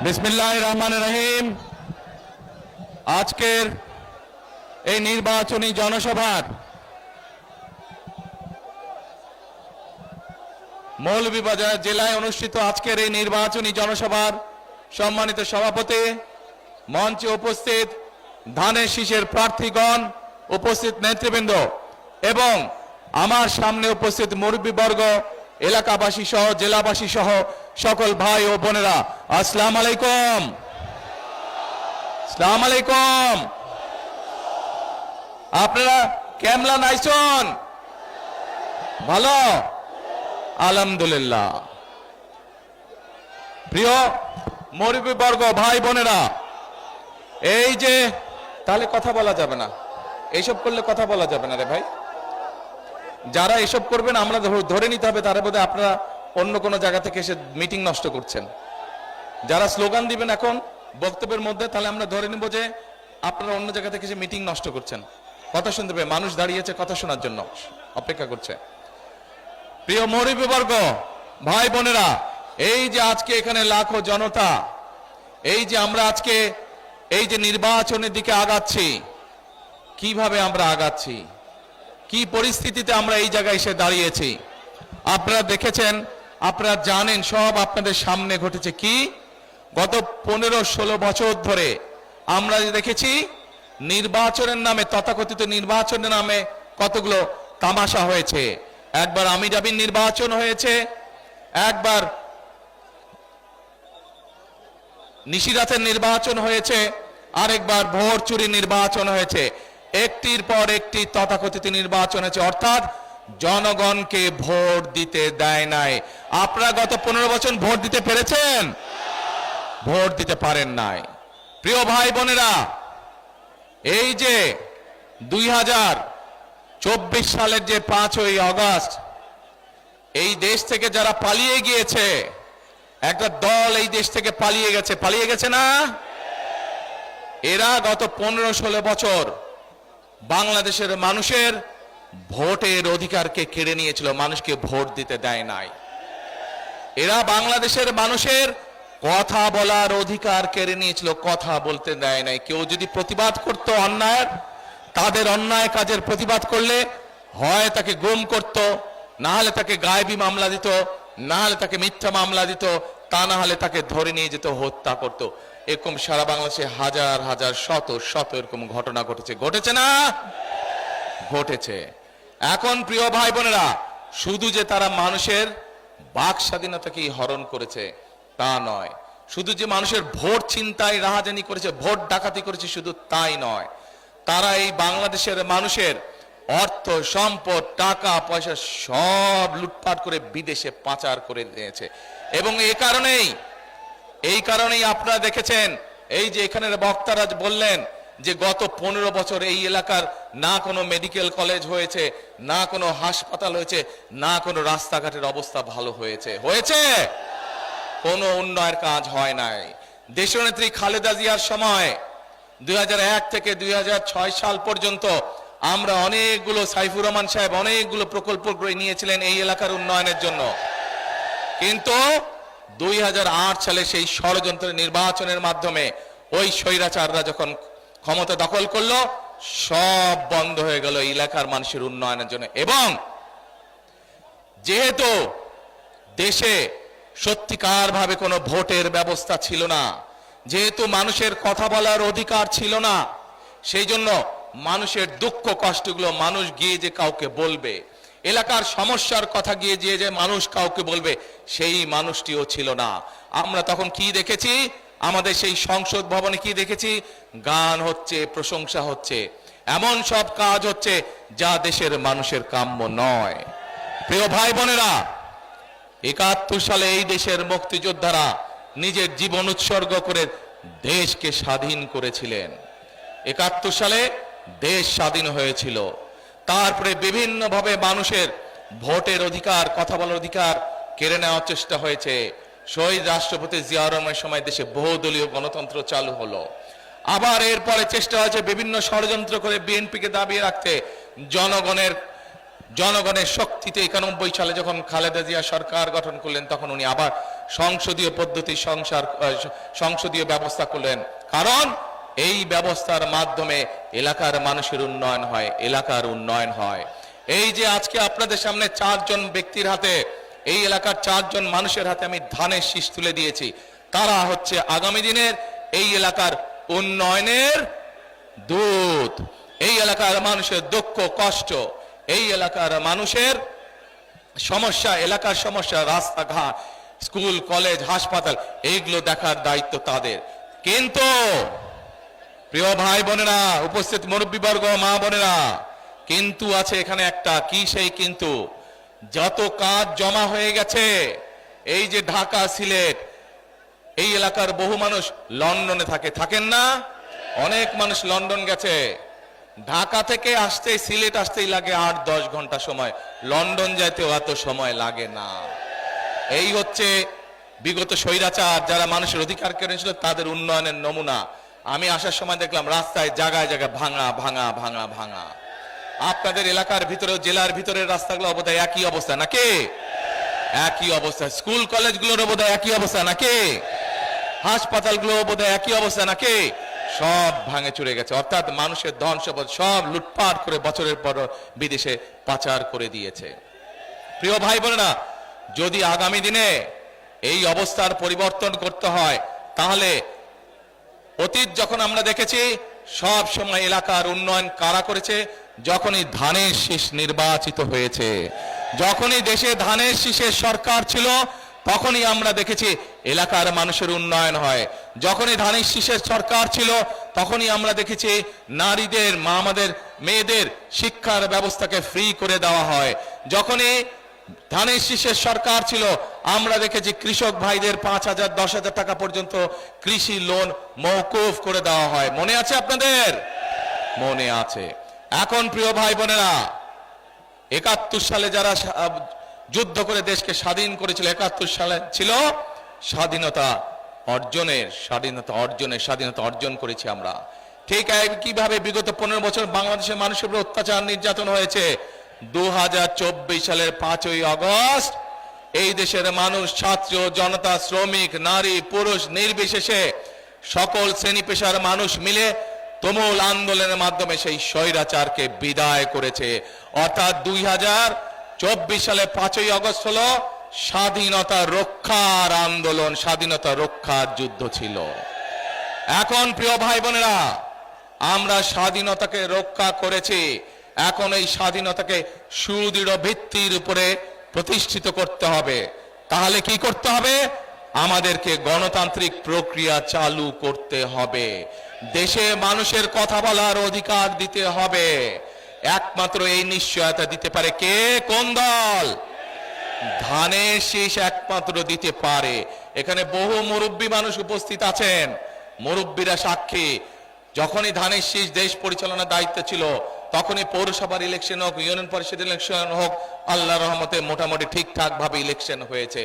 বিসমিল্লাহির রহমানির রহিম। আজকের এই নির্বাচনী জনসভার মৌলভীবাজার জেলায় অনুষ্ঠিত আজকের এই নির্বাচনী জনসভার সম্মানিত সভাপতি, মঞ্চে উপস্থিত ধানের শীষের প্রার্থীগণ, উপস্থিত নেতৃবৃন্দ এবং আমার সামনে উপস্থিত মুরব্বীবর্গ, এলাকাবাসী সহ জেলাবাসী সহ সকল ভাই ও বোনেরা, আসসালামু আলাইকুম। আসসালামু আলাইকুম। আপনারা কেমন আছেন? ভালো, আলহামদুলিল্লাহ। প্রিয় মুরব্বীবর্গ, ভাই বোনেরা, এই যে তাহলে কথা বলা যাবে না, এইসব করলে কথা বলা যাবে না রে ভাই। যারা এসব করবেন আমরা ধরে নিতে হবে তারা বোধহয় আপনারা অন্য কোনো জায়গা থেকে এসে মিটিং নষ্ট করছেন। যারা স্লোগান দিবেন এখন বক্তব্যের মধ্যে, তাহলে আমরা ধরে নিব যে আপনারা অন্য জায়গা থেকে এসে মিটিং নষ্ট করছেন। কথা শুনতে পেয়ে মানুষ দাঁড়িয়েছে কথা শোনার জন্য, অপেক্ষা করছে। প্রিয় মুরব্বীবর্গ, ভাই বোনেরা, এই যে আজকে এখানে লাখো জনতা, এই যে আমরা আজকে এই যে নির্বাচনের দিকে আগাচ্ছি, কিভাবে আমরা আগাচ্ছি, কি পরিস্থিতিতে আমরা এই জায়গায় এসে দাঁড়িয়েছি আপনারা দেখেছেন, আপনারা জানেন, সব আপনাদের সামনে ঘটেছে। কি গত 15-16 বছর ধরে আমরা দেখেছি নির্বাচনের নামে, তথাকথিত নির্বাচনের নামে কতগুলো তামাশা হয়েছে। একবার আমিরাবির নির্বাচন হয়েছে, একবার নিশিরাতের নির্বাচন হয়েছে, আরেকবার ভোট চুরি নির্বাচন হয়েছে। একটির পর একটি তথাকথিত নির্বাচন হয়েছে, অর্থাৎ জনগণকে ভোট দিতে দেয় নাই। আপনারা গত 15 বছর ভোট দিতে পেরেছেন? ভোট দিতে পারেন নাই। প্রিয় ভাই বোনেরা, এই যে 2024 সালের যে 5ই আগস্ট এই দেশ থেকে যারা পালিয়ে গিয়েছে, একটা দল এই দেশ থেকে পালিয়ে গেছে না? এরা গত 15-16 বছর বাংলাদেশের মানুষের ভোটের অধিকারকে কেড়ে নিয়েছিল, মানুষকে ভোট দিতে দেয় নাই। এরা বাংলাদেশের মানুষের কথা বলার অধিকার কেড়ে নিয়েছিল, কথা বলতে দেয় নাই। কেউ যদি প্রতিবাদ করত অন্যায়ের, তাদের অন্যায় কাজের প্রতিবাদ করলে হয় তাকে গুম করত, না হলে তাকে গায়েবী মামলা দিত, না হলে তাকে মিথ্যা মামলা দিত, তা না হলে তাকে ধরে নিয়ে যেত, হত্যা করত। এরকম সারা বাংলাদেশে হাজার হাজার শত শত এরকম ঘটনা ঘটেছে না? ঘটেছে। এখন প্রিয় ভাই বোনেরা, শুধু যে তারা মানুষের বাক স্বাধীনতাকে হরণ করেছে তা নয়, শুধু যে মানুষের ভোট ছিনতাই রাহাজানি করেছে, ভোট ডাকাতি করেছে, শুধু তাই নয়, তারা এই বাংলাদেশের মানুষের অর্থ সম্পদ টাকা পয়সা সব লুটপাট করে বিদেশে পাচার করে দিয়েছে। এবং এই কারণেই আপনারা দেখেছেন, এই যে এখানের বক্তারা বললেন যে গত 15 বছর এই এলাকার না কোনো মেডিকেল কলেজ হয়েছে, না কোনো হাসপাতাল হয়েছে, না কোনো রাস্তাঘাটের অবস্থা ভালো হয়েছে। কোনো উন্নয়নের কাজ হয় নাই। দেশনেত্রী খালেদা জিয়ার সময় 2001 থেকে 2006 সাল পর্যন্ত আমরা অনেকগুলো, সাইফুর রহমান সাহেব অনেকগুলো প্রকল্প নিয়েছিলেন এই এলাকার উন্নয়নের জন্য। কিন্তু 2008 সালে সেই ষড়যন্ত্রের নির্বাচনের মাধ্যমে ওই স্বৈরাচাররা যখন ক্ষমতা দখল করলো, সব বন্ধ হয়ে গেল এলাকার মানুষের উন্নয়নের জন্য। এবং যেহেতু দেশে সত্যিকার ভাবে কোনো ভোটের ব্যবস্থা ছিল না, যেহেতু মানুষের কথা বলার অধিকার ছিল না, সেই জন্য মানুষের দুঃখ কষ্টগুলো মানুষ গিয়ে যে কাউকে বলবে, এলাকার সমস্যার কথা গিয়ে যে মানুষ কাউকে বলবে, সেই মানুষটিও ছিল না। আমরা তখন কি দেখেছি? আমাদের সেই সংসদ ভবনে কি দেখেছি? গান হচ্ছে, প্রশংসা হচ্ছে, এমন সব কাজ হচ্ছে যা দেশের মানুষের কাম্য নয়। প্রিয় ভাই বোনেরা, 71 সালে এই দেশের মুক্তিযোদ্ধারা নিজের জীবন উৎসর্গ করে দেশকে স্বাধীন করেছিলেন। 71 সালে দেশ স্বাধীন হয়েছিল। তারপরে বিভিন্নভাবে মানুষের ভোটের অধিকার, কথা বলার অধিকার কেড়ে নেওয়ার চেষ্টা হয়েছে। শহীদ রাষ্ট্রপতি জিয়াউর রহমানের সময় দেশে বহুদলীয় গণতন্ত্র চালু হলো। আবার এরপরে চেষ্টা হয়েছে বিভিন্ন ষড়যন্ত্র করে বিএনপিকে দাবিয়ে রাখতে, জনগণের জনগণের শক্তিতে 91 সালে যখন খালেদা জিয়া সরকার গঠন করলেন, তখন উনি আবার সংসদীয় পদ্ধতি সংসদীয় ব্যবস্থা করলেন। কারণ এই ব্যবস্থার মাধ্যমে এলাকার মানুষের উন্নয়ন হয়, এলাকার উন্নয়ন হয়। এই যে আজকে আপনাদের সামনে 4 জন ব্যক্তির হাতে, এই এলাকার 4 জন মানুষের হাতে আমি ধানের শীষ তুলে দিয়েছি, তারা হচ্ছে আগামী দিনের এই এলাকার উন্নয়নের দূত। এই এলাকার মানুষের দুঃখ কষ্ট, এই এলাকার মানুষের সমস্যা, এলাকার সমস্যা, রাস্তাঘাট, স্কুল কলেজ হাসপাতাল, এইগুলো দেখার দায়িত্ব তাদের। কিন্তু প্রিয় ভাই বোনেরা, উপস্থিত মুরব্বীবর্গ, মা বোনেরা, কিন্তু আছে এখানে একটা। কি সেই কিন্তু? যত কাজ জমা হয়ে গেছে, এই যে ঢাকা সিলেট, এই এলাকার বহু মানুষ লন্ডনে থাকেন না? অনেক মানুষ লন্ডন গেছে। ঢাকা থেকে আসতে সিলেট আসতেই লাগে 8-10 ঘন্টা সময়, লন্ডন যাইতেও এত সময় লাগে না। এই হচ্ছে বিগত স্বৈরাচার যারা মানুষের অধিকার কেড়ে নিয়েছিল তাদের উন্নয়নের নমুনা। আমি আসার সময় দেখলাম রাস্তায় জায়গায় জায়গায় ভাঙা ভাঙা ভাঙা ভাঙা। আপনাদের এলাকার ভিতরে, জেলার ভিতরের রাস্তাগুলো বোধহয় একই অবস্থা নাকি? একই অবস্থা। স্কুল কলেজগুলোর বোধহয় একই অবস্থা নাকি? হাসপাতালগুলো বোধহয় একই অবস্থা নাকি? সব ভাঙে চুরে গেছে। অর্থাৎ মানুষের ধন সম্পদ সব লুটপাট করে বছরের পর বিদেশে পাচার করে দিয়েছে। প্রিয় ভাই বোনেরা, যদি আগামী দিনে এই অবস্থার পরিবর্তন করতে হয়, তাহলে অতীত যখন আমরা দেখেছি সব সময় এলাকার উন্নয়ন কারা করেছে? যখনই ধানের শীষ নির্বাচিত হয়েছে, যখনই দেশে ধানের শীষের সরকার ছিল, তখনই আমরা দেখেছি এলাকার মানুষের উন্নয়ন হয়। যখনই ধানের শীষের সরকার ছিল, তখনই আমরা দেখেছি নারীদের, আমাদের মেয়েদের শিক্ষার ব্যবস্থাকে ফ্রি করে দেওয়া হয়। যখনই ধানের শীষের সরকার ছিল, আমরা দেখেছি কৃষক ভাইদের 5,000 10,000 টাকা পর্যন্ত কৃষি লোন মওকুফ করে দেওয়া হয়। মনে আছে আপনাদের? মনে আছে। এখন প্রিয় ভাই বোনেরা, 71 সালে যারা যুদ্ধ করে দেশকে স্বাধীন করেছিল, 71 সালে ছিল স্বাধীনতা অর্জন করেছি আমরা। ঠিক কিভাবে বিগত 15 বছর বাংলাদেশের মানুষের উপর অত্যাচার নির্যাতন হয়েছে, 2024 সালের 5ই আগস্ট এই দেশের মানুষ, ছাত্র জনতা, শ্রমিক, নারী পুরুষ নির্বিশেষে সকল শ্রেণী পেশার মানুষ মিলে তুমুল আন্দোলনের মাধ্যমে সেই স্বৈরাচারকে বিদায় করেছে। অর্থাৎ 2024 সালে 5ই আগস্ট হলো স্বাধীনতা রক্ষার আন্দোলন, স্বাধীনতা রক্ষার যুদ্ধ ছিল। এখন প্রিয় ভাই বোনেরা, আমরা স্বাধীনতাকে রক্ষা করেছি, এখন এই স্বাধীনতাকে সুদৃঢ় ভিত্তির উপরে প্রতিষ্ঠিত করতে হবে। তাহলে কি করতে হবে? আমাদেরকে গণতান্ত্রিক প্রক্রিয়া চালু করতে হবে, দেশে মানুষের কথা বলার অধিকার দিতে হবে। একমাত্র এই নিশ্চয়তা দিতে পারে কে? কোন দল? ধানের শীষ একমাত্র দিতে পারে। এখানে বহু মুরব্বী মানুষ উপস্থিত আছেন, মুরব্বীরা সাক্ষী। যখনই ধানের শীষ দেশ পরিচালনার দায়িত্ব ছিল, তখনই পৌরসভার ইলেকশন হোক, ইউনিয়ন পরিষদ ইলেকশন হোক, আল্লাহর রহমতে মোটামুটি ঠিকঠাক ভাবে ইলেকশন হয়েছে।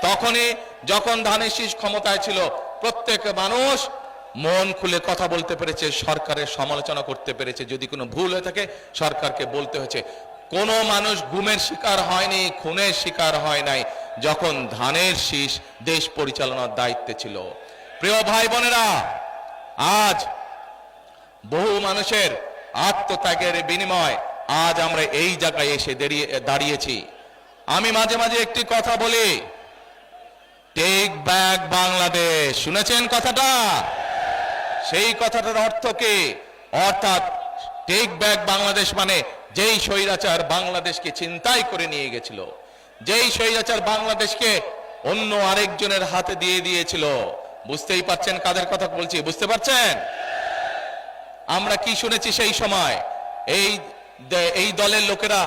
তখনই যখন ধানের শীষ ক্ষমতায় ছিল, প্রত্যেক মানুষ মন খুলে কথা বলতে পেরেছে, সরকারের সমালোচনা করতে পেরেছে। যদি কোনো ভুল হয়ে থাকে সরকারকে বলতে হয়েছে। কোনো মানুষ গুমের শিকার হয়নি, খুনের শিকার হয় নাই যখন ধানের শীষ দেশ পরিচালনার দায়িত্বে ছিল। প্রিয় ভাই বোনেরা, আজ বহু মানুষের আত্মত্যাগের বিনিময় আজ আমরা এই জায়গায় এসে দাঁড়িয়েছি। আমি মাঝে মাঝে একটি কথা বলি, টেক ব্যাক বাংলাদেশ। শুনেছেন কথাটা? সেই কথাটার অর্থ কি? অর্থাৎ টেক ব্যাক বাংলাদেশ মানে যেই স্বৈরাচার বাংলাদেশকে ছিনতাই করে নিয়ে গেছিল, যেই স্বৈরাচার বাংলাদেশকে অন্য আরেকজনের হাতে দিয়ে দিয়েছিল। বুঝতেই পারছেন কাদের কথা বলছি? বুঝতে পারছেন? আমরা কি শুনেছি সেই সময়? এই দলের লোকেরা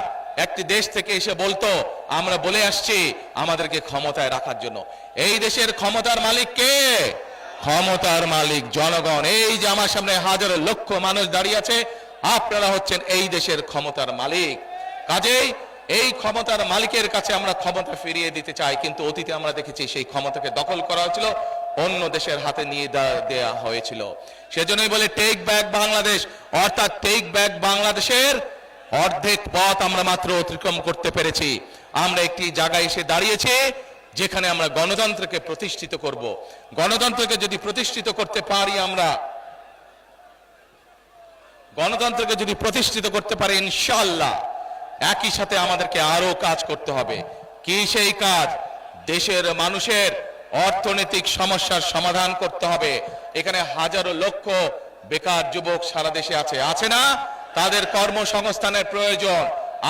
একটি দেশ থেকে এসে বলতো, আমরা বলে আসছি আমাদেরকে ক্ষমতায় রাখার জন্য। এই দেশের ক্ষমতার মালিক কে? ক্ষমতার মালিক জনগণ। এই যে আমার সামনে হাজার লক্ষ মানুষ দাঁড়িয়ে আছে, আপনারা হচ্ছেন এই দেশের ক্ষমতার মালিক। কাজেই এই ক্ষমতার মালিকের কাছে আমরা ক্ষমতা ফিরিয়ে দিতে চাই। কিন্তু অতীতে আমরা দেখেছি সেই ক্ষমতাকে দখল করা হয়েছিল, অন্য দেশের হাতে নিয়ে দেওয়া হয়েছিল। সেজন্যই বলে টেক ব্যাক বাংলাদেশ। অর্থাৎ টেক ব্যাক বাংলাদেশের অর্ধেক পথ আমরা মাত্র অতিক্রম করতে পেরেছি। আমরা একটি জায়গায় এসে দাঁড়িয়েছি যেখানে আমরা গণতন্ত্রকে প্রতিষ্ঠিত করব। গণতন্ত্রকে যদি প্রতিষ্ঠিত করতে পারি, আমরা গণতন্ত্রকে যদি প্রতিষ্ঠিত করতে পারি ইনশাআল্লাহ, একই সাথে আমাদেরকে আরো কাজ করতে হবে। কি সেই কাজ? দেশের মানুষের অর্থনৈতিক সমস্যার সমাধান করতে হবে। এখানে হাজারো লক্ষ বেকার যুবক সারা দেশে আছে না? তাদের কর্মসংস্থানের প্রয়োজন।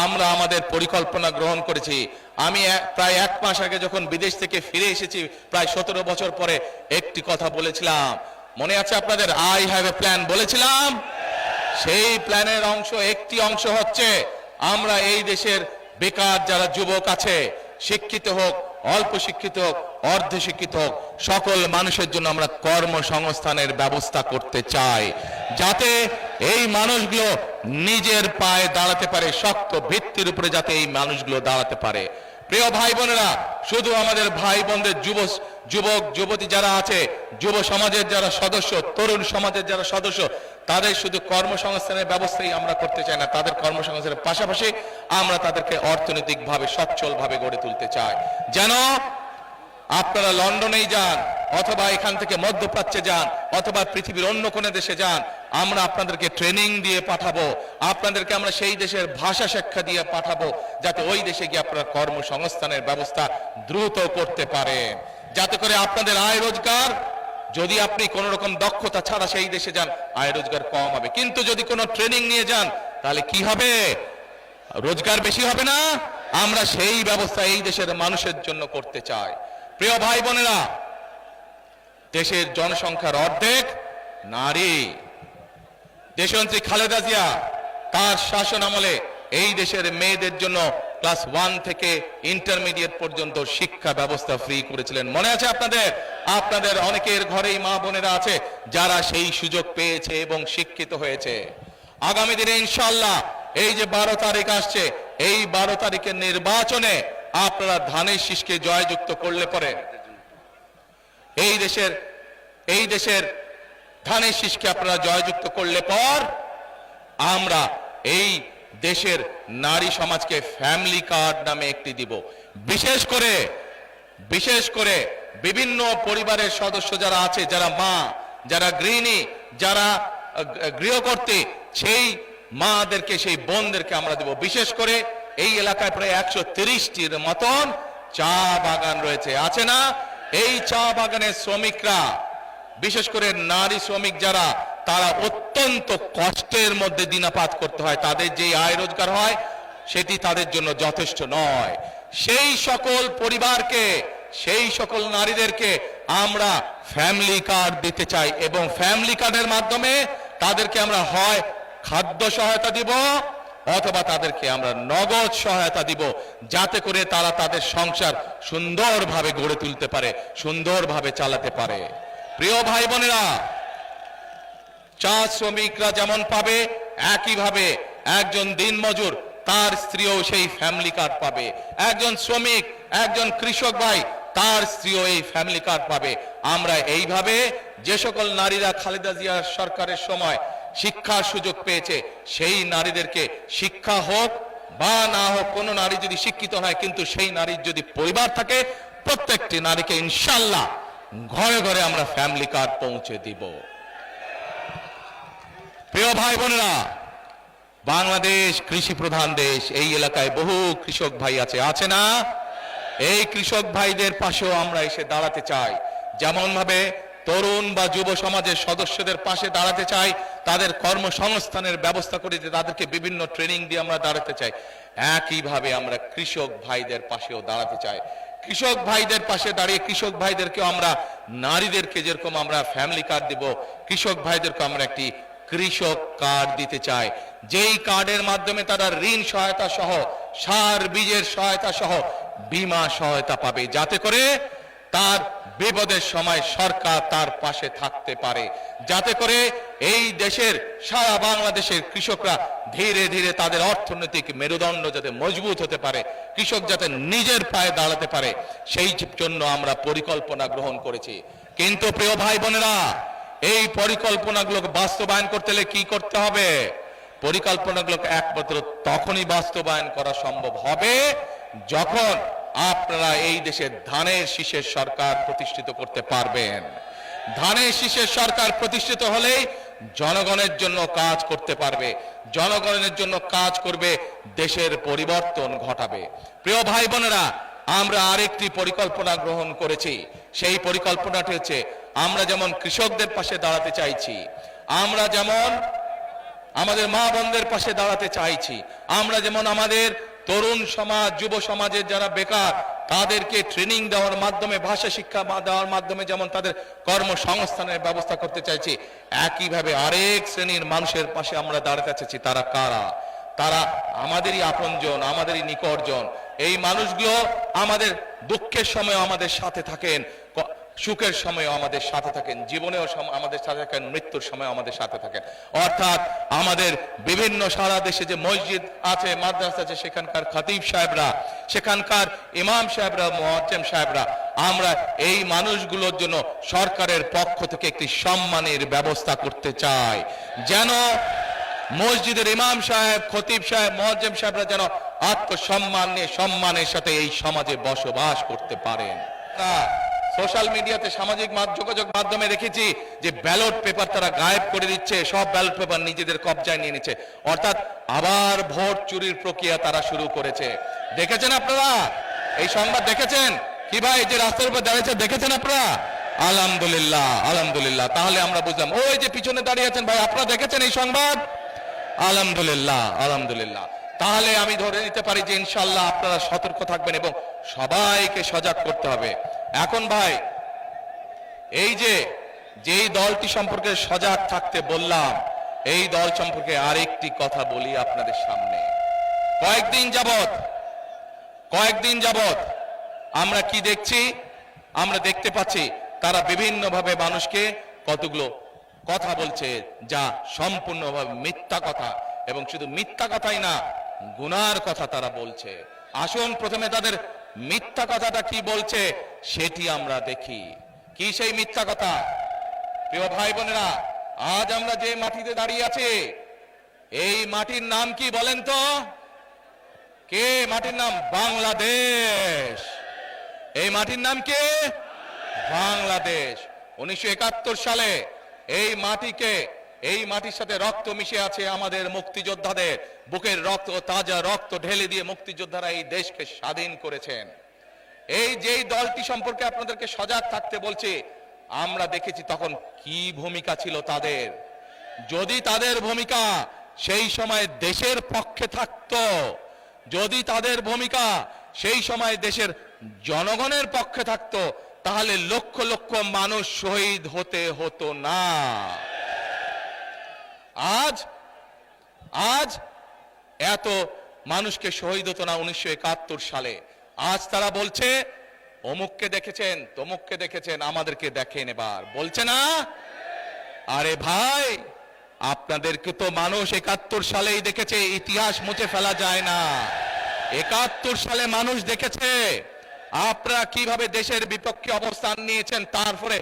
আমরা আমাদের পরিকল্পনা গ্রহণ করেছি। আমি প্রায় 1 মাস আগে যখন বিদেশ থেকে ফিরে এসেছি, প্রায় 17 বছর পরে, একটি কথা বলেছিলাম, মনে আছে আপনাদের? আই হ্যাভ এ প্ল্যান বলেছিলাম। সেই প্ল্যানের একটি অংশ হচ্ছে আমরা এই দেশের বেকার যারা যুবক আছে, শিক্ষিত হোক, অল্প শিক্ষিত হোক, অর্ধ শিক্ষিত হোক, সকল মানুষের জন্য আমরা কর্মসংস্থানের ব্যবস্থা করতে চাই, যাতে এই মানুষগুলো নিজের পায়ে দাঁড়াতে পারে, শক্ত ভিত্তির উপরে যাতে এই মানুষগুলো দাঁড়াতে পারে। প্রিয় ভাই বোনেরা, শুধু আমাদের ভাই বোনদের যুবক যুবতী যারা আছে, যুব সমাজের যারা সদস্য, তরুণ সমাজের যারা সদস্য, তাদের শুধু কর্মসংস্থানের ব্যবস্থাই আমরা করতে চাই না, তাদের কর্মসংস্থানের পাশাপাশি আমরা তাদেরকে অর্থনৈতিকভাবে সচ্ছলভাবে গড়ে তুলতে চাই। যেন আপনারা লন্ডনেই যান, অথবা এখান থেকে মধ্যপ্রাচ্যে যান, অথবা পৃথিবীর অন্য কোন দেশে যান, আমরা আপনাদেরকে ট্রেনিং দিয়ে পাঠাবো, আপনাদেরকে আমরা সেই দেশের ভাষা শিক্ষা দিয়ে পাঠাবো, যাতে ওই দেশে গিয়ে আপনারা কর্মসংস্থানের ব্যবস্থা দ্রুত করতে পারেন, যাতে করে আপনাদের আয় রোজগার, যদি আপনি কোন রকম দক্ষতা ছাড়া সেই দেশে যান, আয় রোজগার কম হবে। কিন্তু যদি কোনো ট্রেনিং নিয়ে যান, তাহলে কি হবে? রোজগার বেশি হবে না? আমরা সেই ব্যবস্থা এই দেশের মানুষের জন্য করতে চাই। প্রিয় ভাই বোনেরা, দেশের জনসংখ্যার অর্ধেক নারী। দেশনেত্রী খালেদা জিয়া তার শাসন আমলে এই দেশের মেয়েদের জন্য ক্লাস 1 থেকে ইন্টারমিডিয়েট পর্যন্ত শিক্ষা ব্যবস্থা ফ্রি করেছিলেন। মনে আছে আপনাদের? আপনাদের অনেকের ঘরেই মা বোনেরা আছে যারা সেই সুযোগ পেয়েছে এবং শিক্ষিত হয়েছে। আগামী দিনে ইনশাআল্লাহ এই যে 12 তারিখ আসছে, এই 12 তারিখের নির্বাচনে আপনারা ধানের শীষকে জয়যুক্ত করলে পরে এই দেশের ধানের শীষকে আপনারা জয়যুক্ত করলে পর আমরা এই দেশের নারী সমাজকে ফ্যামিলি কার্ড নামে একটি দিব। বিশেষ করে বিভিন্ন পরিবারের সদস্য যারা আছে, যারা মা, যারা গৃহিণী, যারা গৃহকর্ত্রী, সেই মাদেরকে, সেই বোনদেরকে আমরা দেব। বিশেষ করে এই এলাকায় প্রায় 130টির মতন চা বাগান রয়েছে, আছে না? এই চা বাগানের শ্রমিকরা, বিশেষ করে নারী শ্রমিক যারা, তারা অত্যন্ত কষ্টের মধ্যে দিনাপাত করতে হয়, তাদের যে আয় রোজগার হয় সেটি তাদের জন্য যথেষ্ট নয়। সেই সকল পরিবারকে, সেই সকল নারীদেরকে আমরা ফ্যামিলি কার্ড দিতে চাই, এবং ফ্যামিলি কার্ডের মাধ্যমে তাদেরকে আমরা হয় খাদ্য সহায়তা দিব, অথবা তাদেরকে আমরা নগদ সহায়তা দিব, যাতে করে তারা তাদের সংসার সুন্দরভাবে গড়ে তুলতে পারে, সুন্দরভাবে চালাতে পারে। প্রিয় ভাই বোনেরা, চা শ্রমিকরা যেমন পাবে, একইভাবে একজন দিনমজুর তার স্ত্রীও সেই ফ্যামিলি কার্ড পাবে। একজন শ্রমিক, একজন কৃষক ভাই, তার স্ত্রীও এই ফ্যামিলি কার্ড পাবে। আমরা এইভাবে যে সকল নারীরা খালেদা জিয়ার সরকারের সময় শিক্ষার সুযোগ পেয়েছে, সেই নারীদেরকে, শিক্ষা হোক বা না হোক, কোন নারী যদি শিক্ষিত হয় কিন্তু সেই নারীর যদি পরিবার থাকে, প্রত্যেকটি নারীকে ইনশাআল্লাহ ঘরে ঘরে আমরা ফ্যামিলি কার্ড পৌঁছে দিব। প্রিয় ভাই বোনেরা, বাংলাদেশ কৃষি প্রধান দেশ, এই এলাকায় বহু কৃষক ভাই আছে না? এই কৃষক ভাইদের পাশেও আমরা এসে দাঁড়াতে চাই। যেমন ভাবে তরুণ বা যুব সমাজের সদস্যদের পাশে দাঁড়াতে চাই, তাদের কর্মসংস্থানের ব্যবস্থা করে তাদেরকে বিভিন্ন ট্রেনিং দিয়ে আমরা দাঁড়াতে চাই, একইভাবে আমরা কৃষক ভাইদের পাশেও দাঁড়াতে চাই। কৃষক ভাইদের পাশে দাঁড়িয়ে কৃষক ভাইদেরকেও আমরা, নারীদেরকে যেরকম আমরা ফ্যামিলি কার্ড দিব, কৃষক ভাইদেরকে আমরা একটি কৃষক কার্ড দিতে চাই, যেই কার্ডের মাধ্যমে তারা ঋণ সহায়তা সহ, সার বীজের সহায়তা সহ বীমা সহায়তা পাবে, যাতে করে তার বিপদের সময় সরকার তার পাশে থাকতে পারে, যাতে করে এই দেশের, সারা বাংলাদেশের কৃষকরা ধীরে ধীরে তাদের অর্থনৈতিক মেরুদণ্ড যাতে মজবুত হতে পারে, কৃষক যাতে নিজের পায়ে দাঁড়াতে পারে, সেই জন্য আমরা পরিকল্পনা গ্রহণ করেছি। কিন্তু প্রিয় ভাই বোনেরা, এই পরিকল্পনাগুলোকে বাস্তবায়ন করতে হলে কি করতে হবে? পরিকল্পনাগুলোকে একমাত্র তখনই বাস্তবায়ন করা সম্ভব হবে যখন আপনারা এই দেশে ধানের শীষের সরকার প্রতিষ্ঠিত করতে পারবেন। ধানের শীষের সরকার প্রতিষ্ঠিত হলেই জনগণের জন্য কাজ করতে পারবে, জনগণের জন্য কাজ করবে, দেশের পরিবর্তন ঘটাবে। প্রিয় ভাই বোনেরা, আমরা আরেকটি পরিকল্পনা গ্রহণ করেছি। সেই পরিকল্পনাটি হচ্ছে, আমরা যেমন কৃষকদের পাশে দাঁড়াতে চাইছি, আমরা যেমন আমাদের মা বোনদের পাশে দাঁড়াতে চাইছি, আমরা যেমন আমাদের তরুণ সমাজ, যুব সমাজের যারা বেকার তাদেরকে ট্রেনিং দেওয়ার মাধ্যমে, ভাষা শিক্ষা দেওয়ার মাধ্যমে যেমন তাদের কর্মসংস্থানের ব্যবস্থা করতে চাইছি, একইভাবে আরেক শ্রেণীর মানুষের পাশে আমরা দাঁড়াতে চাইছি। তারা কারা? তারা আমাদেরই আপনজন, আমাদেরই নিকটজন। এই মানুষগুলো আমাদের দুঃখের সময় আমাদের সাথে থাকেন, সুখের সময় আমাদের সাথে থাকেন, জীবনেও আমাদের সাথে থাকেন, মৃত্যুর সময় আমাদের সাথে থাকেন। অর্থাৎ আমাদের বিভিন্ন সারা দেশে যে মসজিদ আছে, মাদ্রাসা আছে, সেখানকার খতিব সাহেবরা, সেখানকার ইমাম সাহেবরা, মুয়াজ্জিম সাহেবরা, আমরা এই মানুষগুলোর জন্য সরকারের পক্ষ থেকে একটি সম্মানের ব্যবস্থা করতে চাই, যেন মসজিদের ইমাম সাহেব, খতিব সাহেব, মুয়াজ্জিম সাহেবরা যেন আত্মসম্মান নিয়ে সম্মানের সাথে এই সমাজে বসবাস করতে পারেন। সোশ্যাল মিডিয়াতে, সামাজিক যোগাযোগ মাধ্যমে দেখেছি যে ব্যালট পেপার তারা গায়েব করে দিচ্ছে, সব ব্যালট পেপার নিজেদের কবজায় নিয়ে নিচ্ছে, অর্থাৎ আবার ভোট চুরির প্রক্রিয়া তারা শুরু করেছে। দেখেছেন আপনারা এই সংবাদ? দেখেছেন কি ভাই, যে রাস্তার উপর দাঁড়িয়েছে, দেখেছেন আপনারা? আলহামদুলিল্লাহ, আলহামদুলিল্লাহ। তাহলে আমরা বুঝলাম, ওই যে পিছনে দাঁড়িয়ে আছেন ভাই, আপনারা দেখেছেন এই সংবাদ? আলহামদুলিল্লাহ, আলহামদুলিল্লাহ। তাহলে আমি ধরে নিতে পারি যে ইনশাআল্লাহ আপনারা সতর্ক থাকবেন এবং সবাইকে সজাগ করতে হবে। এখন ভাই, এই যে যেই দলটি সম্পর্কে সজাগ থাকতে বললাম, এই দল সম্পর্কে আরেকটি কথা বলি আপনাদের সামনে। কয়েকদিন যাবত আমরা কি দেখছি? আমরা দেখতে পাচ্ছি তারা বিভিন্নভাবে মানুষকে কতগুলো কথা বলছে, যা সম্পূর্ণভাবে মিথ্যা কথা, এবং শুধু মিথ্যা কথাই না, গুনার কথা তারা বলছে। আসুন প্রথমে তাদের মিথ্যা কথাটা কি বলছে সেটি আমরা দেখি। কি সেই মিথ্যা কথা? প্রিয় ভাই বোনেরা, আজ আমরা যে মাটিতে দাঁড়িয়ে আছি, এই মাটির নাম কি বলেন তো? কে? মাটির নাম বাংলাদেশ। এই মাটির নাম কি? বাংলাদেশ। 1971 সালে এই মাটির সাথে রক্ত মিশে আছে আমাদের মুক্তিযোদ্ধাদের, বুকের রক্ত, তাজা রক্ত ঢেলে দিয়ে মুক্তিযোদ্ধারা এই দেশকে স্বাধীন করেছেন। এই যেই দলটি সম্পর্কে আপনাদেরকে সজাগ থাকতে বলছে, আমরা দেখেছি তখন কি ভূমিকা ছিল তাদের। যদি তাদের ভূমিকা সেই সময় দেশের পক্ষে থাকতো, যদি তাদের ভূমিকা সেই সময় দেশের জনগণের পক্ষে থাকতো, তাহলে লক্ষ লক্ষ মানুষ শহীদ হতে হতো না। আজ এত মানুষকে শহীদ হতো না 1971 সালে। আজ তারা বলছে অমুককে দেখেছেন, তমুককে দেখেছেন, আমাদেরকে দেখেন এবার, বলছে না? আরে ভাই, আপনাদেরকে তো মানুষ 71 সালেই দেখেছে, ইতিহাস মুছে ফেলা যায় না। 71 সালে মানুষ দেখেছে আপনারা কিভাবে দেশের বিপক্ষে অবস্থান নিয়েছেন, তারপরে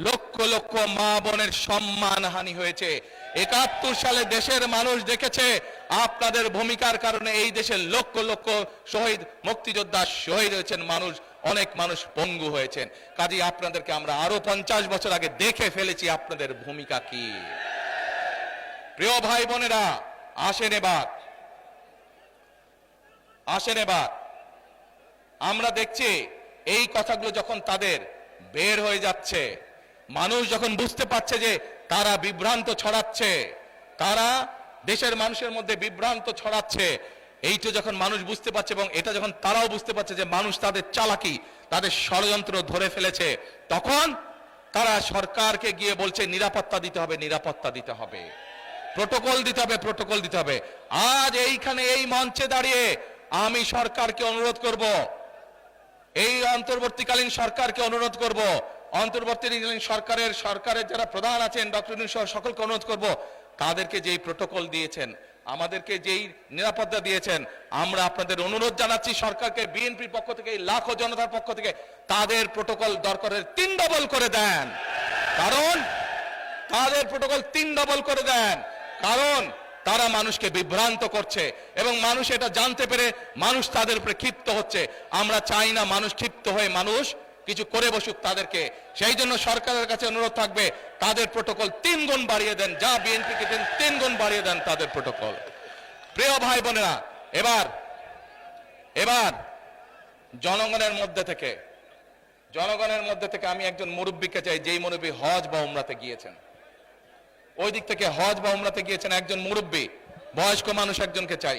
লক্ষ লক্ষ মা বোনের সম্মান হানি হয়েছে। 71 সালে দেশের মানুষ দেখেছে আপনাদের ভূমিকার কারণে এই দেশের লক্ষ লক্ষ শহীদ মুক্তিযোদ্ধা শহীদ হয়েছেন, অনেক মানুষ পঙ্গু হয়েছেন। কাজেই আপনাদেরকে আমরা আরো 50 বছর আগে দেখে ফেলেছি আপনাদের ভূমিকা কি। প্রিয় ভাই বোনেরা, আসেন এবার আমরা দেখছি এই কথাগুলো যখন তাদের বের হয়ে যাচ্ছে, মানুষ যখন বুঝতে পারছে যে তারা বিভ্রান্ত ছড়াচ্ছে, তারা দেশের মানুষের মধ্যে বিভ্রান্ত ছড়াচ্ছে, এইটা যখন মানুষ বুঝতে পারছে এবং এটা যখন তারাও বুঝতে পারছে যে মানুষ তাদের চালাকি, তাদের ষড়যন্ত্র ধরে ফেলেছে, তখন তারা সরকারকে গিয়ে বলছে নিরাপত্তা দিতে হবে, নিরাপত্তা দিতে হবে, প্রোটোকল দিতে হবে। আজ এইখানে এই মঞ্চে দাঁড়িয়ে আমি সরকারকে অনুরোধ করব, এই অন্তর্বর্তীকালীন সরকারকে অনুরোধ করব, অন্তর্বর্তীকালীন সরকারের যারা প্রধান আছেন, ডক্টর ইউনূস সকলকে অনুরোধ করব, তাদেরকে যেই প্রোটোকল দিয়েছেন, আমাদেরকে যেই নিরাপত্তা দিয়েছেন, আমরা আপনাদের অনুরোধ জানাচ্ছি সরকারকে, বিএনপির পক্ষ থেকে, লাখো জনতার পক্ষ থেকে তাদের প্রোটোকল দরকারের 3 ডবল করে দেন। কারণ তাদের প্রোটোকল 3 ডবল করে দেন, কারণ তারা মানুষকে বিভ্রান্ত করছে এবং মানুষ এটা জানতে পেরে মানুষ তাদের উপরে ক্ষিপ্ত হচ্ছে। আমরা চাই না মানুষ ক্ষিপ্ত হয়ে মানুষ কিছু করে বসুক তাদেরকে। সেই জন্য সরকারের কাছে অনুরোধ থাকবে তাদের প্রোটোকল 3 গুণ বাড়িয়ে দেন, যা বিএনপিকে দেন 3 গুণ বাড়িয়ে দেন তাদের প্রোটোকল। প্রিয় ভাই বোনেরা, এবার জনগণের মধ্যে থেকে আমি একজন মুরব্বীকে চাই, যেই মুরব্বী হজ বা উমরাতে গিয়েছেন, ওই দিক থেকে হজ বা উমরাতে গিয়েছেন একজন মুরব্বী, বয়স্ক মানুষ একজনকে চাই,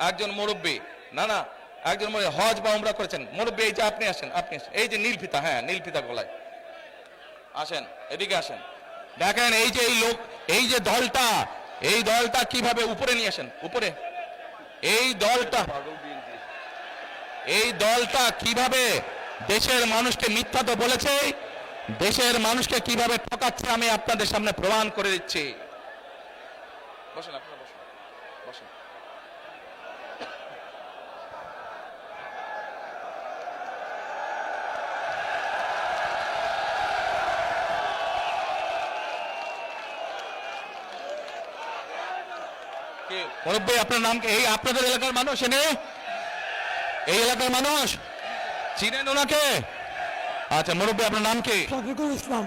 একজন মুরব্বী, না একজন হজ বা উমরা করেছেন মুরব্বী। এই যে আপনি আসেন, এই যে নীল ফিতা, হ্যাঁ নীল ফিতা গলায়, আসেন এদিকে আসেন। দেখেন এই যে দলটা, এই দলটা কিভাবে উপরে নিয়ে আসেন, উপরে এই দলটা কিভাবে দেশের মানুষকে মিথ্যা তো বলেছে, দেশের মানুষকে কিভাবে ঠকাচ্ছে আমি আপনাদের সামনে প্রমাণ করে দিচ্ছি। বসেন আপনারা, বসেন। মুরব্বী আপনার নাম কি? এই আপনাদের এলাকার মানুষ, এই এলাকার মানুষ চিনেন ওনাকে? আচ্ছা মুরব্বী আপনার নাম কি? শফিকুল ইসলাম।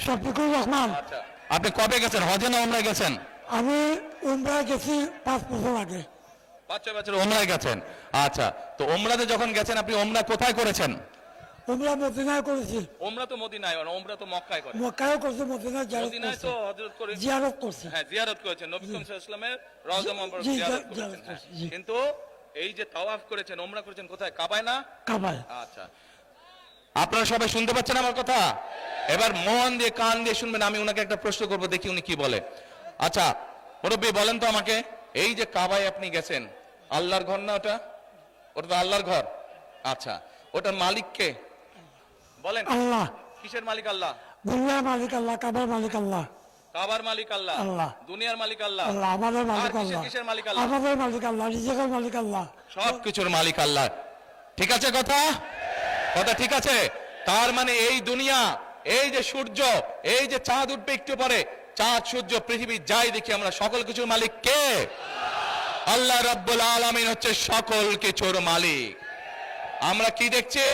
শফিকুর রহমান। আচ্ছা, আপনি কবে গেছেন, হজে না উমরায় গেছেন? আমি উমরায় গেছি 5 বছর আগে। 5-6 বছর উমরায় গেছেন। আচ্ছা, তো উমরাতে যখন গেছেন আপনি উমরা কোথায় করেছেন? উমরা মদিনায় করেছি। উমরা তো মদিনায়, উমরা তো মক্কায় করে। মক্কায়ও করছি, মদিনায় মদিনায় তো হযরত করে জিয়ারত করছি। হ্যাঁ, জিয়ারত করেছেন, নবী করিম সাল্লাল্লাহু আলাইহি ওয়াসাল্লামের রওজা মুবারক জিয়ারত করেছেন। কিন্তু এই যে তাওয়াফ করেছেন, উমরা করেছেন কোথায়? কাবায় না? কাবায়। আচ্ছা, আপনারা সবাই শুনতে পাচ্ছেন আমার কথা? এবার মন দিয়ে কান দিয়ে শুনবেন। আমি ওনাকে একটা প্রশ্ন করব, দেখি উনি কি বলে। আচ্ছা মুরব্বী বলেন তো আমাকে, এই যে কাবায় আপনি গেছেন, আল্লাহর ঘর না ওটা? ওটা তো আল্লাহর ঘর। আচ্ছা, ওটার মালিক কে বলেন? আল্লাহ। কিসের মালিক? আল্লাহ। দুনিয়ার মালিক আল্লাহ, কাবার মালিক আল্লাহ। কাবার মালিক আল্লাহ, আল্লাহ। দুনিয়ার মালিক আল্লাহ, আল্লাহ। আমাদের মালিক আল্লাহ। কিসের মালিক? আল্লাহ। আমাদের মালিক আল্লাহ, রিজিকের মালিক আল্লাহ, সবকিছুর মালিক আল্লাহ। ঠিক আছে কথা ঠিক আছে? তার মানে এই দুনিয়া, এই যে সূর্য, এই যে চাঁদ উঠবে একটু পরে, চাঁদ সূর্য পৃথিবী যাই দেখি আমরা, সকল কিছুর মালিক কে? আল্লাহ রাব্বুল আলামিন হচ্ছে সকল কিছুর মালিক। আমরা কি দেখছি?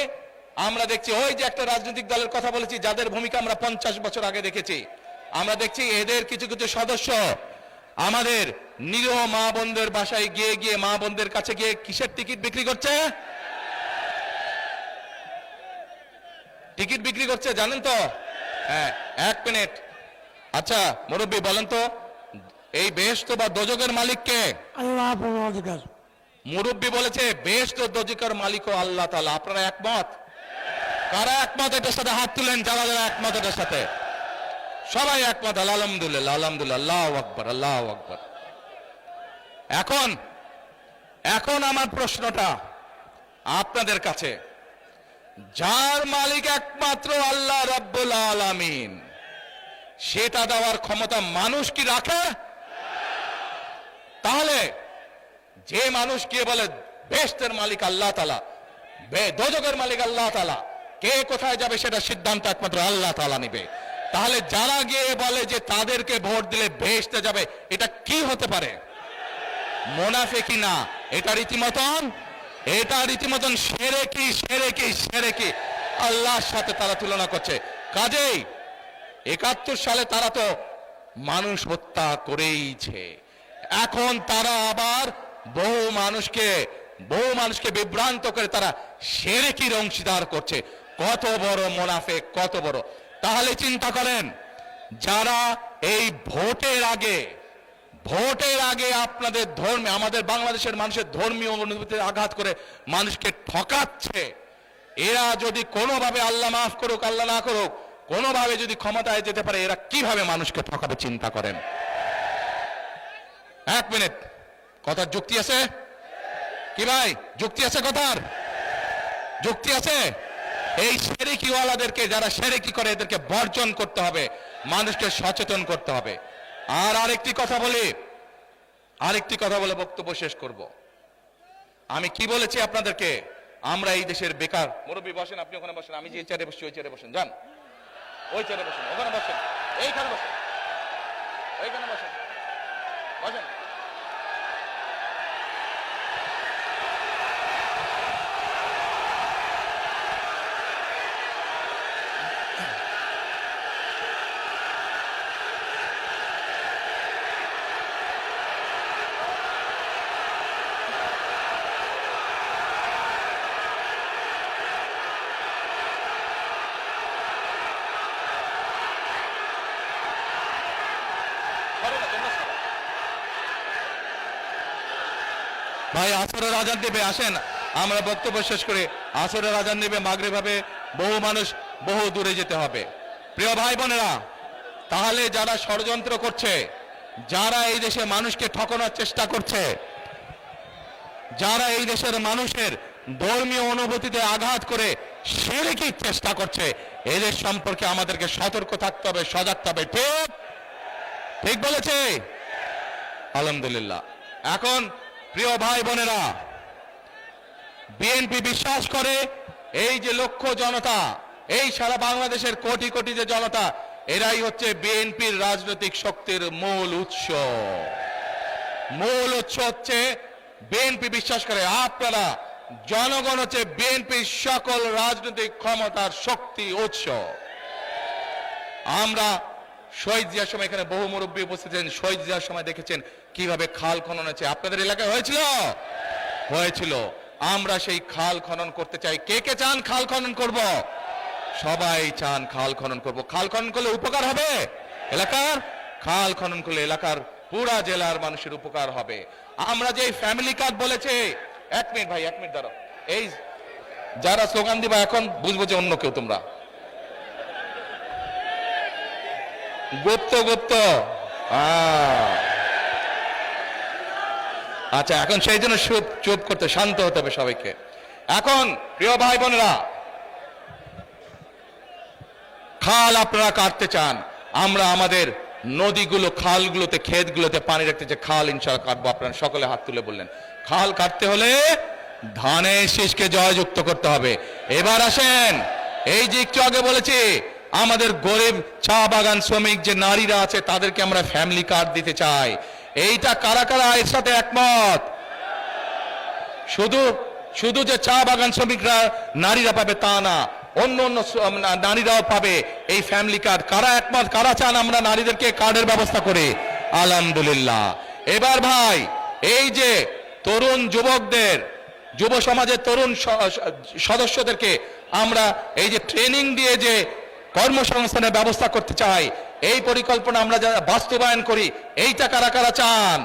আমরা দেখছি ওই যে একটা রাজনৈতিক দলের কথা বলেছি, যাদের ভূমিকা আমরা 50 বছর আগে দেখেছি। আমরা দেখছি এদের কিছু কিছু সদস্য আমাদের নিরীহ মা বোনদের বাসায় গিয়ে মা বোনদের কাছে গিয়ে কিসের টিকিট বিক্রি করছে? টিকিট বিক্রি করছে, জানেন তো? হ্যাঁ, 1 মিনিট। আচ্ছা মুরব্বী বলেন তো, এই বেহেশত বা দোজখের মালিক কে? আল্লাহ পরওয়ারদিগার। মুরব্বী বলেছে বেহেশত ও দোজখের মালিকও আল্লাহ তাআলা। আপনারা একমত? কারা একমত এটার সাথে হাত তুলেন, যারা যারা একমত এটার সাথে? সবাই একমত, আলহামদুলিল্লাহ, আলহামদুলিল্লাহ, আল্লাহু আকবার, আল্লাহু আকবার। এখন আমার প্রশ্নটা আপনাদের কাছে, যার মালিক একমাত্র আল্লাহ রাব্বুল আলামিন, সেটা দেওয়ার ক্ষমতা মানুষ কি রাখে? তাহলে যে মানুষ কে বলে বেহেশতের মালিক আল্লাহ তাআলা, দোজখের মালিক আল্লাহ তাআলা, কে কোথায় যাবে সেটা সিদ্ধান্ত একমাত্র আল্লাহ তাআলা নেবে। তাহলে যারা গিয়ে বলে যে তাদেরকে ভোট দিলে বেহেশতে যাবে, এটা কি হতে পারে? মুনাফিকি না, এটা রীতিমতন শিরকি আল্লাহর সাথে তারা তুলনা করছে। কাজেই 71 সালে তারা তো মানুষ হত্যা করেইছে, এখন তারা আবার বহু মানুষকে বিভ্রান্ত করে তারা শিরকির অংশীদার করছে। কত বড় মুনাফিক, কত বড়! তাহলে চিন্তা করেন, যারা এই ভোটের আগে আপনাদের ধর্মে, আমাদের বাংলাদেশের মানুষের ধর্মীয় অনুভূতিতে আঘাত করে মানুষকে ঠকাচ্ছে, এরা যদি কোনোভাবে, আল্লাহ মাফ করুক আল্লাহ না করুক, কোনোভাবে যদি ক্ষমতায় যেতে পারে, এরা কিভাবে মানুষকে ঠকাবে চিন্তা করেন। 1 মিনিট, কথার যুক্তি আছে কি ভাই? যুক্তি আছে? কথার যুক্তি আছে? এই শিরকিওয়ালাদেরকে, যারা শিরকি করে, এদেরকে বর্জন করতে হবে, মানুষকে সচেতন করতে হবে। আর আরেকটি কথা বলে বক্তব্য শেষ করব। আমি কি বলেছি আপনাদেরকে? আমরা এই দেশের বেকার। মুরব্বী বসেন, আপনি ওখানে বসেন, আমি যে চেয়ারে বসছি ওই চেয়ারে বসেন, যান ওই চেয়ারে বসেন, ওখানে বসেন, এইখানে বসেন, এইখানে বসেন, বসেন। ভাই আসরের আজান দেবে, আসেন আমরা বক্তব্য শেষ করে আসরের আজান দেবে, মাগরিব হবে, বহু মানুষ বহু দূরে যেতে হবে। প্রিয় ভাই বোনেরা, তাহলে যারা ষড়যন্ত্র করছে, যারা এই দেশে মানুষকে ঠকানোর চেষ্টা করছে, যারা এই দেশের মানুষের ধর্মীয় অনুভূতিতে আঘাত করে শিরকির চেষ্টা করছে, এদের সম্পর্কে আমাদেরকে সতর্ক থাকতে হবে, সজাগ থাকতে হবে। ঠিক ঠিক বলেছে আলহামদুলিল্লাহ। এখন প্রিয় ভাই বোনেরা, বিএনপি বিশ্বাস করে এই যে লক্ষ জনতা, এই সারা বাংলাদেশের কোটি কোটি যে জনতা, এরাই হচ্ছে বিএনপির রাজনৈতিক শক্তির মূল উৎস। মূল উৎস হচ্ছে বিএনপি বিশ্বাস করে আপনারা জনগণ হচ্ছে বিএনপির সকল রাজনৈতিক ক্ষমতার শক্তি উৎস। আমরা শহীদ জিয়ার সময় এখানে বহু মুরব্বী উপস্থিত ছিলেন, শহীদ জিয়ার সময় দেখেছেন কিভাবে খাল খনন হয়েছে। আপনাদের এলাকায় হয়েছিল? হয়েছিল। আমরা সেই খাল খনন করতে চাই। কে কে চান খাল খনন করব? সবাই চান খাল খনন করব। খাল খনন করলে উপকার হবে এলাকার, খাল খনন করলে এলাকার পুরা জেলার মানুষের উপকার হবে। আমরা যে ফ্যামিলি কার্ড বলেছে, এক মিনিট ভাই, এক মিনিট দাঁড়াও। এই যারা স্লোগান দিবা এখন বুঝবো যে অন্য কেউ তোমরা গুপ্ত গুপ্ত। আচ্ছা, এখন সেই জন্য চুপ করতে, শান্ত হতে হবে সবাইকে। এখন প্রিয় ভাই বোনেরা, খাল আপনারা কাটতে চান, আমরা আমাদের নদীগুলো, খালগুলোতে, ক্ষেতগুলোতে পানি রাখতে চাই, খাল ইনশাআল্লাহ কাটবো। আপনারা সকলে হাত তুলে বললেন খাল কাটতে হলে ধানের শীষকে জয়যুক্ত করতে হবে। এবার আসেন, এই যে একটু আগে বলেছি আমাদের গরিব চা বাগান শ্রমিক যে নারীরা আছে তাদেরকে আমরা ফ্যামিলি কার্ড দিতে চাই। এইটা কারা কারা এর সাথে একমত? শুধু শুধু যে চা বাগান শ্রমিকরা নারীরা পাবে তা না, অন্য অন্য নারীরাও পাবে এই ফ্যামিলি কার্ড। কারা একমত, কারা চান আমরা নারীদেরকে কার্ডের ব্যবস্থা করি? আলহামদুলিল্লাহ। এবার ভাই, এই যে তরুণ যুবকদের, যুব সমাজের তরুণ সদস্যদেরকে আমরা এই যে ট্রেনিং দিয়ে যে কর্মসংস্থানের ব্যবস্থা করতে চাই, এই পরিকল্পনা আমরা যারা বাস্তবায়ন করি, এইটা কারা কারা চান?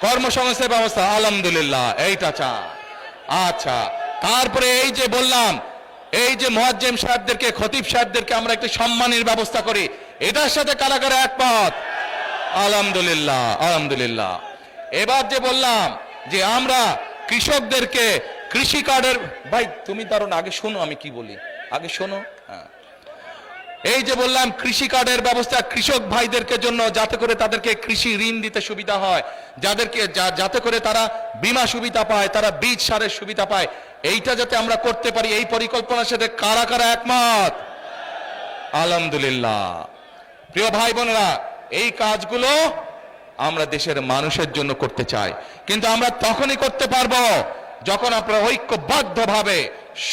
কর্মসংস্থানের ব্যবস্থা, আলহামদুলিল্লাহ, এইটা চান। আচ্ছা, তারপরে এই যে বললাম, এই যে মুয়াজ্জিম সাহেবদেরকে, খতিব সাহেবদেরকে আমরা একটি সম্মানের ব্যবস্থা করি, এটার সাথে কারা কারা একমত? আলহামদুলিল্লাহ, আলহামদুলিল্লাহ। এবার যে বললাম যে আমরা কৃষকদেরকে কৃষি কার্ডের, ভাই তুমি দাঁড়ান, আগে শোনো আমি কি বলি, আগে শোনো। হ্যাঁ, এই যে বললাম কৃষি কার্ডের ব্যবস্থা কৃষক ভাইদেরকে জন্য, যাতে করে তাদেরকে কৃষি ঋণ দিতে সুবিধা হয়, যাদেরকে যাতে করে তারা বীমা সুবিধা পায়, তারা বীজ সারের সুবিধা পায়, এইটা যাতে আমরা করতে পারি, এই পরিকল্পনার সাথে কারা কারা একমত? আলহামদুলিল্লাহ। প্রিয় ভাই বোনেরা, এই কাজগুলো আমরা দেশের মানুষের জন্য করতে চাই, কিন্তু আমরা তখনই করতে পারবো যখন আপনারা ঐক্যবদ্ধভাবে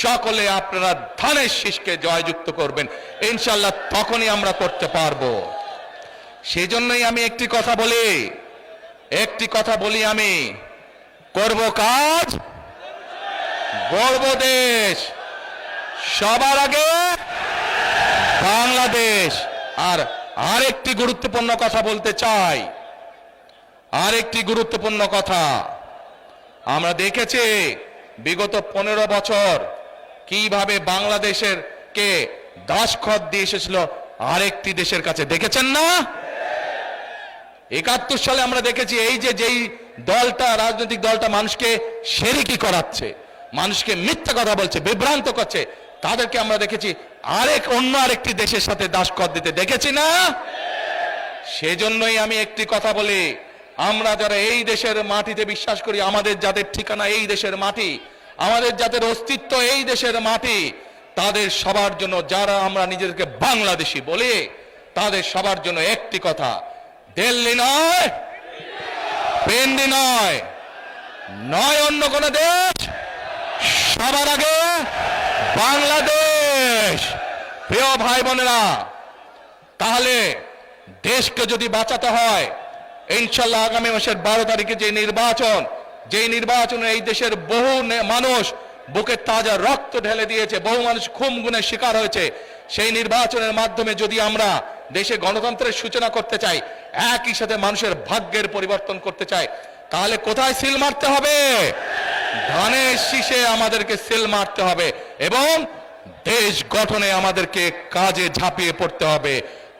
সকলে আপনারা ধানের শীষকে জয়যুক্ত করবেন, ইনশাআল্লাহ তখনই আমরা করতে পারবো। সেজন্যই আমি একটি কথা বলি, আমি করব কাজ, গড়ব দেশ, সবার আগে বাংলাদেশ। আর আরেকটি গুরুত্বপূর্ণ কথা বলতে চাই, আরেকটি গুরুত্বপূর্ণ কথা। আমরা দেখেছি বিগত 15 বছর কিভাবে বাংলাদেশের কে দাসখত দিয়ে এসেছিল আরেকটি দেশের কাছে, দেখেছেন না? 71 সালে আমরা দেখেছি এই যে যেই দলটা, রাজনৈতিক দলটা মানুষকে শিরকি করাচ্ছে, মানুষকে মিথ্যা কথা বলছে, বিভ্রান্ত করছে, তাদেরকে আমরা দেখেছি অন্য আরেকটি দেশের সাথে দাসখত দিতে, দেখেছি না? সেজন্যই আমি একটি কথা বলি, আমরা যারা এই দেশের মাটিতে বিশ্বাস করি, আমাদের যাদের ঠিকানা এই দেশের মাটি, আমাদের যাদের অস্তিত্ব এই দেশের মাটি, তাদের সবার জন্য, যারা আমরা নিজেদেরকে বাংলাদেশি বলি, তাদের সবার জন্য একটি কথা, দিল্লি নয়, পিন্ডি নয়, নয় অন্য কোন দেশ, সবার আগে বাংলাদেশ। প্রিয় ভাই বোনেরা, তাহলে দেশকে যদি বাঁচাতে হয়, ইনশাল্লাহ আগামী মাসের 12 তারিখে যে নির্বাচনে এই দেশের বহু মানুষ বুকের তাজা রক্ত ঢেলে দিয়েছে, বহু মানুষ খুন গুণের শিকার হয়েছে, সেই নির্বাচনের মাধ্যমে যদি আমরা দেশে গণতন্ত্রের সূচনা করতে চাই, একই সাথে মানুষের ভাগ্যের পরিবর্তন করতে চাই, তাহলে কোথায় সিল মারতে হবে? ধানের শীষে আমাদেরকে সিল মারতে হবে এবং দেশ গঠনে আমাদেরকে কাজে ঝাঁপিয়ে পড়তে হবে।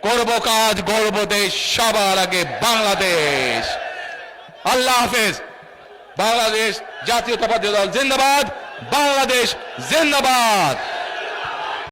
করব কাজ, গর্ব দেশ, সবার আগে বাংলাদেশ। আল্লাহ হাফেজ। বাংলাদেশ জাতীয়তাবাদী দল জিন্দাবাদ, বাংলাদেশ জিন্দাবাদ।